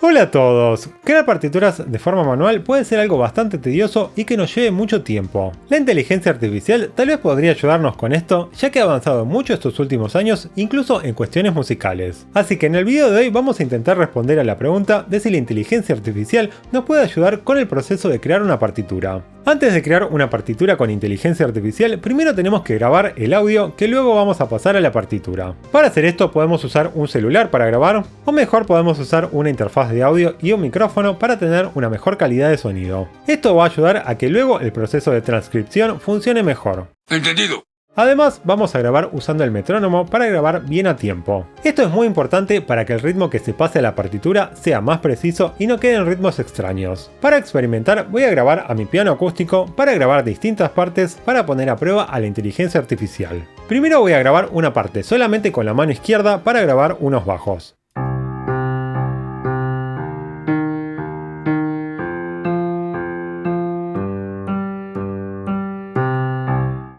Hola a todos. Crear partituras de forma manual puede ser algo bastante tedioso y que nos lleve mucho tiempo. La inteligencia artificial tal vez podría ayudarnos con esto, ya que ha avanzado mucho estos últimos años, incluso en cuestiones musicales. Así que en el video de hoy vamos a intentar responder a la pregunta de si la inteligencia artificial nos puede ayudar con el proceso de crear una partitura. Antes de crear una partitura con inteligencia artificial, primero tenemos que grabar el audio que luego vamos a pasar a la partitura. Para hacer esto podemos usar un celular para grabar, o mejor podemos usar una interfaz de audio y un micrófono para tener una mejor calidad de sonido. Esto va a ayudar a que luego el proceso de transcripción funcione mejor. ¿Entendido? Además, vamos a grabar usando el metrónomo para grabar bien a tiempo. Esto es muy importante para que el ritmo que se pase a la partitura sea más preciso y no queden ritmos extraños. Para experimentar, voy a grabar a mi piano acústico para grabar distintas partes para poner a prueba a la inteligencia artificial. Primero voy a grabar una parte solamente con la mano izquierda para grabar unos bajos.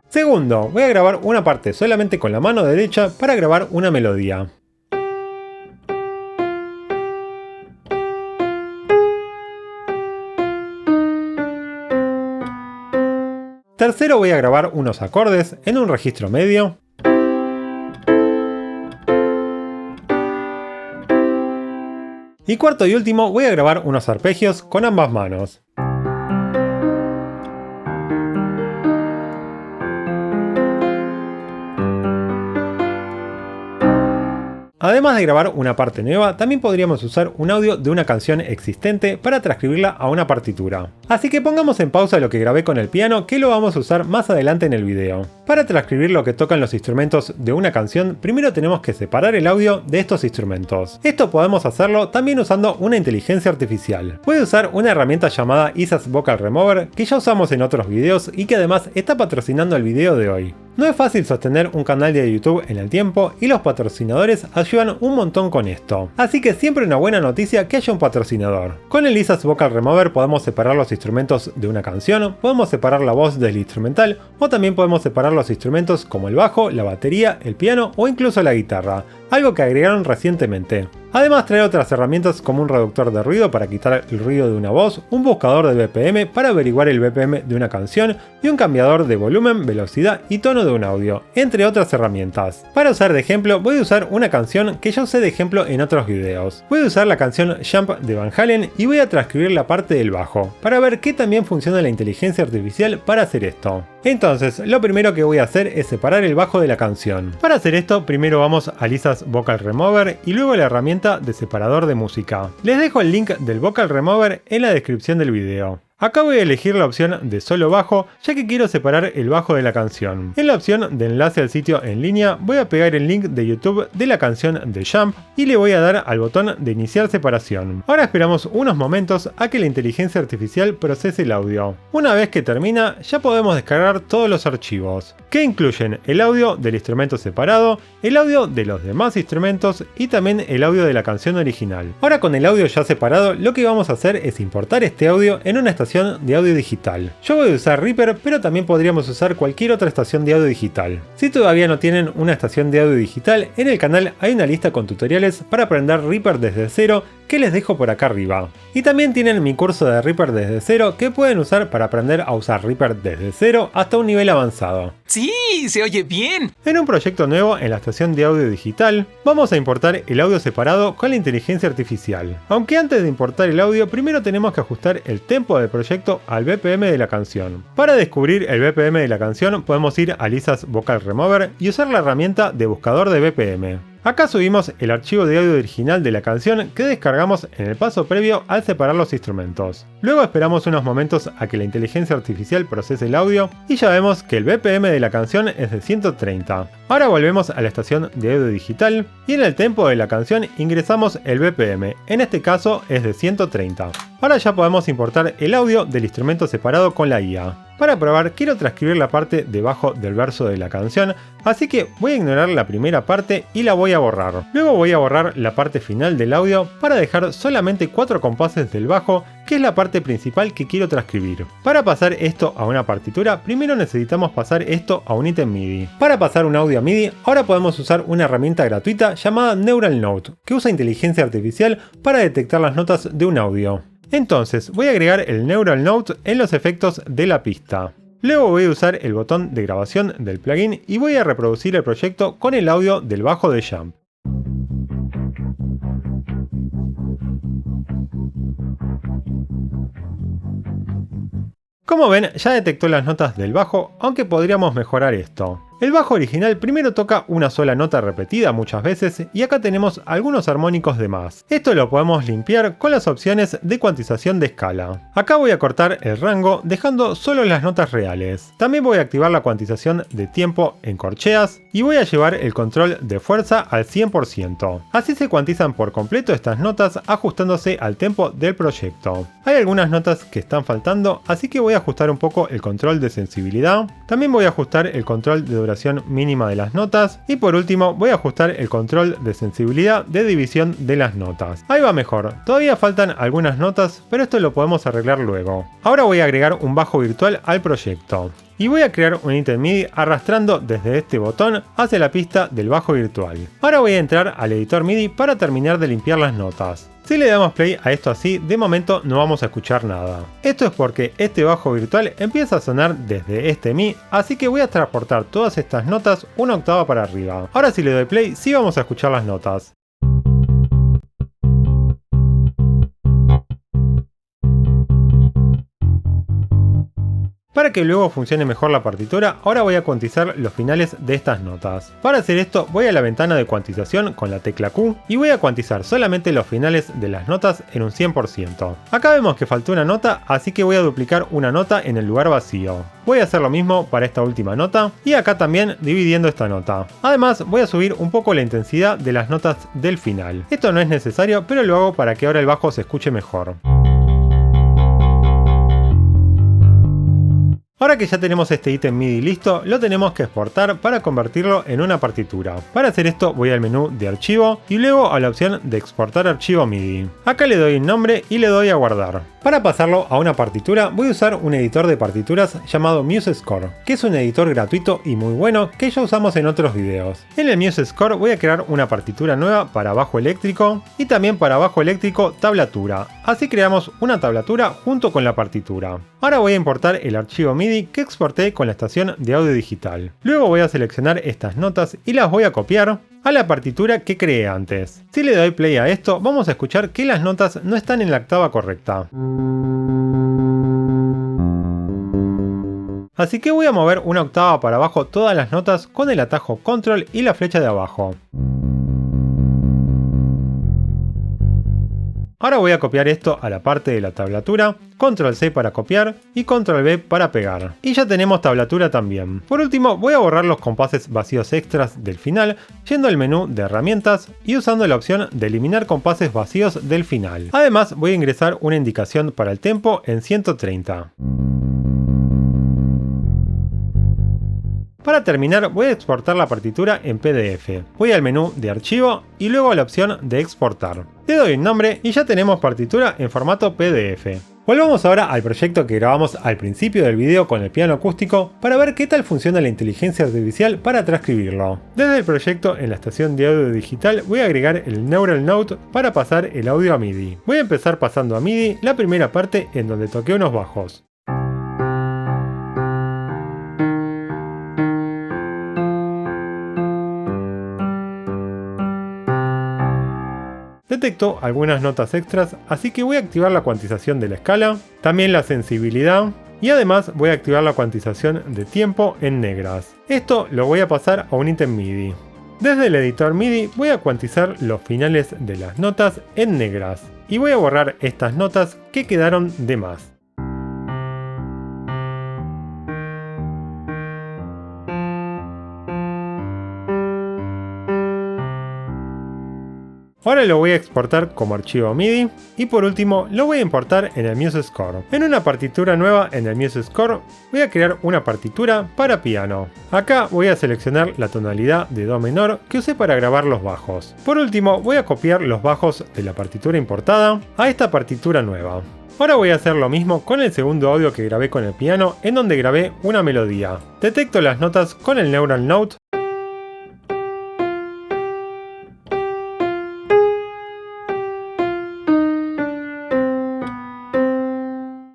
Segundo, voy a grabar una parte solamente con la mano derecha para grabar una melodía. Tercero, voy a grabar unos acordes en un registro medio. Y cuarto y último, voy a grabar unos arpegios con ambas manos. Además de grabar una parte nueva, también podríamos usar un audio de una canción existente para transcribirla a una partitura. Así que pongamos en pausa lo que grabé con el piano, que lo vamos a usar más adelante en el video. Para transcribir lo que tocan los instrumentos de una canción, primero tenemos que separar el audio de estos instrumentos. Esto podemos hacerlo también usando una inteligencia artificial. Voy a usar una herramienta llamada Isa's Vocal Remover, que ya usamos en otros videos y que además está patrocinando el video de hoy. No es fácil sostener un canal de YouTube en el tiempo y los patrocinadores ayudan un montón con esto. Así que siempre una buena noticia que haya un patrocinador. Con el Isa's Vocal Remover podemos separar los instrumentos de una canción, podemos separar la voz del instrumental o también podemos separar los instrumentos como el bajo, la batería, el piano o incluso la guitarra, algo que agregaron recientemente. Además trae otras herramientas como un reductor de ruido para quitar el ruido de una voz, un buscador de BPM para averiguar el BPM de una canción y un cambiador de volumen, velocidad y tono de un audio, entre otras herramientas. Para usar de ejemplo voy a usar una canción que ya usé de ejemplo en otros videos. Voy a usar la canción Jump de Van Halen y voy a transcribir la parte del bajo, para ver qué también funciona la inteligencia artificial para hacer esto. Entonces, lo primero que voy a hacer es separar el bajo de la canción. Para hacer esto, primero vamos a Isa's Vocal Remover y luego a la herramienta de separador de música. Les dejo el link del Vocal Remover en la descripción del video. Acá voy a elegir la opción de solo bajo, ya que quiero separar el bajo de la canción. En la opción de enlace al sitio en línea, voy a pegar el link de YouTube de la canción de Jump y le voy a dar al botón de iniciar separación. Ahora esperamos unos momentos a que la inteligencia artificial procese el audio. Una vez que termina, ya podemos descargar todos los archivos, que incluyen el audio del instrumento separado, el audio de los demás instrumentos y también el audio de la canción original. Ahora con el audio ya separado, lo que vamos a hacer es importar este audio en una estación de audio digital. Yo voy a usar Reaper, pero también podríamos usar cualquier otra estación de audio digital. Si todavía no tienen una estación de audio digital, en el canal hay una lista con tutoriales para aprender Reaper desde cero que les dejo por acá arriba. Y también tienen mi curso de Reaper desde cero que pueden usar para aprender a usar Reaper desde cero hasta un nivel avanzado. ¡Sí! ¡Se oye bien! En un proyecto nuevo en la estación de audio digital, vamos a importar el audio separado con la inteligencia artificial. Aunque antes de importar el audio, primero tenemos que ajustar el tempo del proyecto al BPM de la canción. Para descubrir el BPM de la canción, podemos ir a Isa's Vocal Remover y usar la herramienta de buscador de BPM. Acá subimos el archivo de audio original de la canción que descargamos en el paso previo al separar los instrumentos. Luego esperamos unos momentos a que la inteligencia artificial procese el audio y ya vemos que el BPM de la canción es de 130. Ahora volvemos a la estación de audio digital y en el tempo de la canción ingresamos el BPM, en este caso es de 130. Ahora ya podemos importar el audio del instrumento separado con la IA. Para probar quiero transcribir la parte de bajo del verso de la canción, así que voy a ignorar la primera parte y la voy a borrar. Luego voy a borrar la parte final del audio para dejar solamente 4 compases del bajo que es la parte principal que quiero transcribir. Para pasar esto a una partitura, primero necesitamos pasar esto a un ítem MIDI. Para pasar un audio a MIDI, ahora podemos usar una herramienta gratuita llamada Neural Note, que usa inteligencia artificial para detectar las notas de un audio. Entonces, voy a agregar el Neural Note en los efectos de la pista. Luego voy a usar el botón de grabación del plugin y voy a reproducir el proyecto con el audio del bajo de Jump. Como ven, ya detectó las notas del bajo, aunque podríamos mejorar esto. El bajo original primero toca una sola nota repetida muchas veces y acá tenemos algunos armónicos de más. Esto lo podemos limpiar con las opciones de cuantización de escala. Acá voy a cortar el rango dejando solo las notas reales. También voy a activar la cuantización de tiempo en corcheas y voy a llevar el control de fuerza al 100%. Así se cuantizan por completo estas notas ajustándose al tempo del proyecto. Hay algunas notas que están faltando, así que voy a ajustar un poco el control de sensibilidad. También voy a ajustar el control de duración mínima de las notas y por último voy a ajustar el control de sensibilidad de división de las notas. Ahí va mejor, todavía faltan algunas notas, pero esto lo podemos arreglar luego. Ahora voy a agregar un bajo virtual al proyecto. Y voy a crear un ítem MIDI arrastrando desde este botón hacia la pista del bajo virtual. Ahora voy a entrar al editor MIDI para terminar de limpiar las notas. Si le damos play a esto así, de momento no vamos a escuchar nada. Esto es porque este bajo virtual empieza a sonar desde este Mi, así que voy a transportar todas estas notas una octava para arriba. Ahora si le doy play, sí vamos a escuchar las notas. Para que luego funcione mejor la partitura, ahora voy a cuantizar los finales de estas notas. Para hacer esto, voy a la ventana de cuantización con la tecla Q y voy a cuantizar solamente los finales de las notas en un 100%. Acá vemos que faltó una nota, así que voy a duplicar una nota en el lugar vacío. Voy a hacer lo mismo para esta última nota y acá también dividiendo esta nota. Además, voy a subir un poco la intensidad de las notas del final. Esto no es necesario, pero lo hago para que ahora el bajo se escuche mejor. Ahora que ya tenemos este ítem MIDI listo, lo tenemos que exportar para convertirlo en una partitura. Para hacer esto voy al menú de archivo y luego a la opción de exportar archivo MIDI. Acá le doy un nombre y le doy a guardar. Para pasarlo a una partitura voy a usar un editor de partituras llamado MuseScore, que es un editor gratuito y muy bueno que ya usamos en otros videos. En el MuseScore voy a crear una partitura nueva para bajo eléctrico y también para bajo eléctrico tablatura. Así creamos una tablatura junto con la partitura. Ahora voy a importar el archivo MIDI que exporté con la estación de audio digital. Luego voy a seleccionar estas notas y las voy a copiar a la partitura que creé antes. Si le doy play a esto, vamos a escuchar que las notas no están en la octava correcta. Así que voy a mover una octava para abajo todas las notas con el atajo Control y la flecha de abajo. Ahora voy a copiar esto a la parte de la tablatura, Control C para copiar y Control V para pegar. Y ya tenemos tablatura también. Por último, voy a borrar los compases vacíos extras del final, yendo al menú de herramientas y usando la opción de eliminar compases vacíos del final. Además, voy a ingresar una indicación para el tempo en 130. Para terminar, voy a exportar la partitura en PDF. Voy al menú de archivo y luego a la opción de exportar. Le doy un nombre y ya tenemos partitura en formato PDF. Volvamos ahora al proyecto que grabamos al principio del video con el piano acústico para ver qué tal funciona la inteligencia artificial para transcribirlo. Desde el proyecto en la estación de audio digital voy a agregar el Neural Note para pasar el audio a MIDI. Voy a empezar pasando a MIDI la primera parte en donde toqué unos bajos. Detectó algunas notas extras, así que voy a activar la cuantización de la escala, también la sensibilidad y además voy a activar la cuantización de tiempo en negras. Esto lo voy a pasar a un ítem MIDI. Desde el editor MIDI voy a cuantizar los finales de las notas en negras y voy a borrar estas notas que quedaron de más. Ahora lo voy a exportar como archivo MIDI y por último lo voy a importar en el MuseScore. En una partitura nueva en el MuseScore voy a crear una partitura para piano. Acá voy a seleccionar la tonalidad de Do menor que usé para grabar los bajos. Por último voy a copiar los bajos de la partitura importada a esta partitura nueva. Ahora voy a hacer lo mismo con el segundo audio que grabé con el piano, en donde grabé una melodía. Detecto las notas con el Neural Note.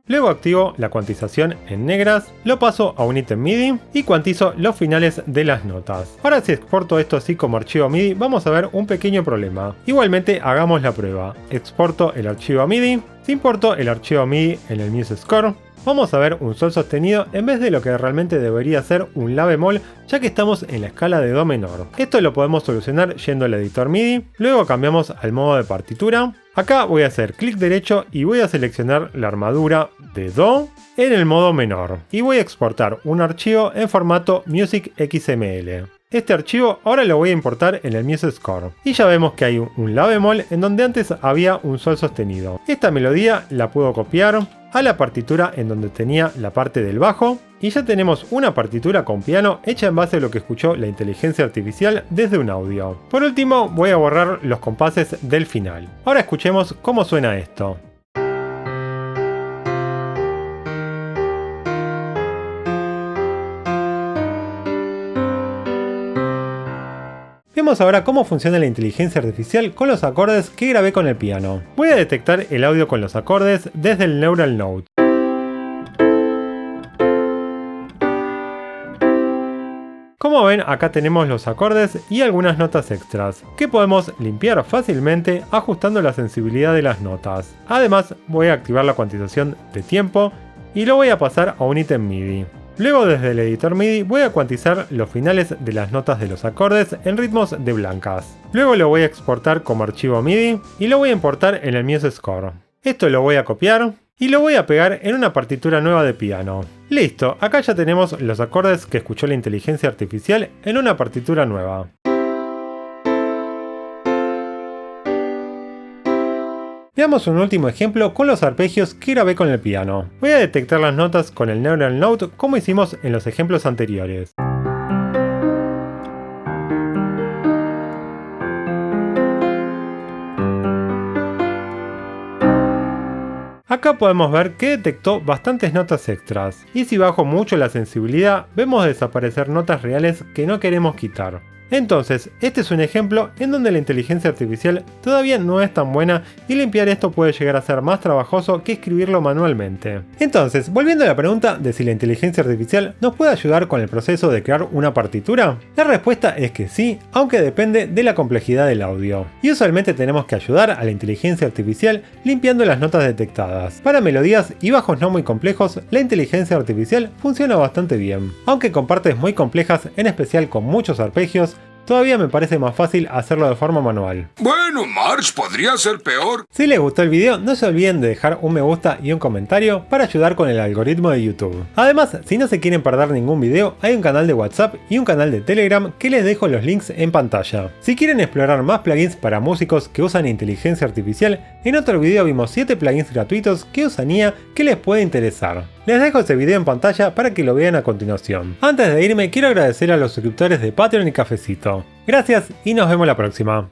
Luego activo la cuantización en negras, lo paso a un ítem MIDI y cuantizo los finales de las notas. Ahora si exporto esto así como archivo MIDI, vamos a ver un pequeño problema. Igualmente hagamos la prueba. Exporto el archivo a MIDI, si importo el archivo MIDI en el MuseScore, vamos a ver un sol sostenido en vez de lo que realmente debería ser un la bemol, ya que estamos en la escala de do menor. Esto lo podemos solucionar yendo al editor MIDI, luego cambiamos al modo de partitura. Acá voy a hacer clic derecho y voy a seleccionar la armadura de do en el modo menor. Y voy a exportar un archivo en formato Music XML. Este archivo ahora lo voy a importar en el MuseScore. Y ya vemos que hay un la bemol en donde antes había un sol sostenido. Esta melodía la puedo copiar a la partitura en donde tenía la parte del bajo. Y ya tenemos una partitura con piano hecha en base a lo que escuchó la inteligencia artificial desde un audio. Por último voy a borrar los compases del final. Ahora escuchemos cómo suena esto. Vemos ahora cómo funciona la inteligencia artificial con los acordes que grabé con el piano. Voy a detectar el audio con los acordes desde el Neural Note. Como ven, acá tenemos los acordes y algunas notas extras, que podemos limpiar fácilmente ajustando la sensibilidad de las notas. Además, voy a activar la cuantización de tiempo y lo voy a pasar a un ítem MIDI. Luego desde el editor MIDI voy a cuantizar los finales de las notas de los acordes en ritmos de blancas. Luego lo voy a exportar como archivo MIDI y lo voy a importar en el MuseScore. Esto lo voy a copiar y lo voy a pegar en una partitura nueva de piano. Listo, acá ya tenemos los acordes que escuchó la inteligencia artificial en una partitura nueva. Veamos un último ejemplo con los arpegios que grabé con el piano. Voy a detectar las notas con el Neural Note como hicimos en los ejemplos anteriores. Acá podemos ver que detectó bastantes notas extras, y si bajo mucho la sensibilidad vemos desaparecer notas reales que no queremos quitar. Entonces, este es un ejemplo en donde la inteligencia artificial todavía no es tan buena y limpiar esto puede llegar a ser más trabajoso que escribirlo manualmente. Entonces, volviendo a la pregunta de si la inteligencia artificial nos puede ayudar con el proceso de crear una partitura, la respuesta es que sí, aunque depende de la complejidad del audio. Y usualmente tenemos que ayudar a la inteligencia artificial limpiando las notas detectadas. Para melodías y bajos no muy complejos, la inteligencia artificial funciona bastante bien, aunque con partes muy complejas, en especial con muchos arpegios, todavía me parece más fácil hacerlo de forma manual. Bueno, Marge, podría ser peor. Si les gustó el video, no se olviden de dejar un me gusta y un comentario para ayudar con el algoritmo de YouTube. Además, si no se quieren perder ningún video, hay un canal de WhatsApp y un canal de Telegram que les dejo los links en pantalla. Si quieren explorar más plugins para músicos que usan inteligencia artificial, en otro video vimos 7 plugins gratuitos que usan IA que les puede interesar. Les dejo ese video en pantalla para que lo vean a continuación. Antes de irme, quiero agradecer a los suscriptores de Patreon y Cafecito. Gracias y nos vemos la próxima.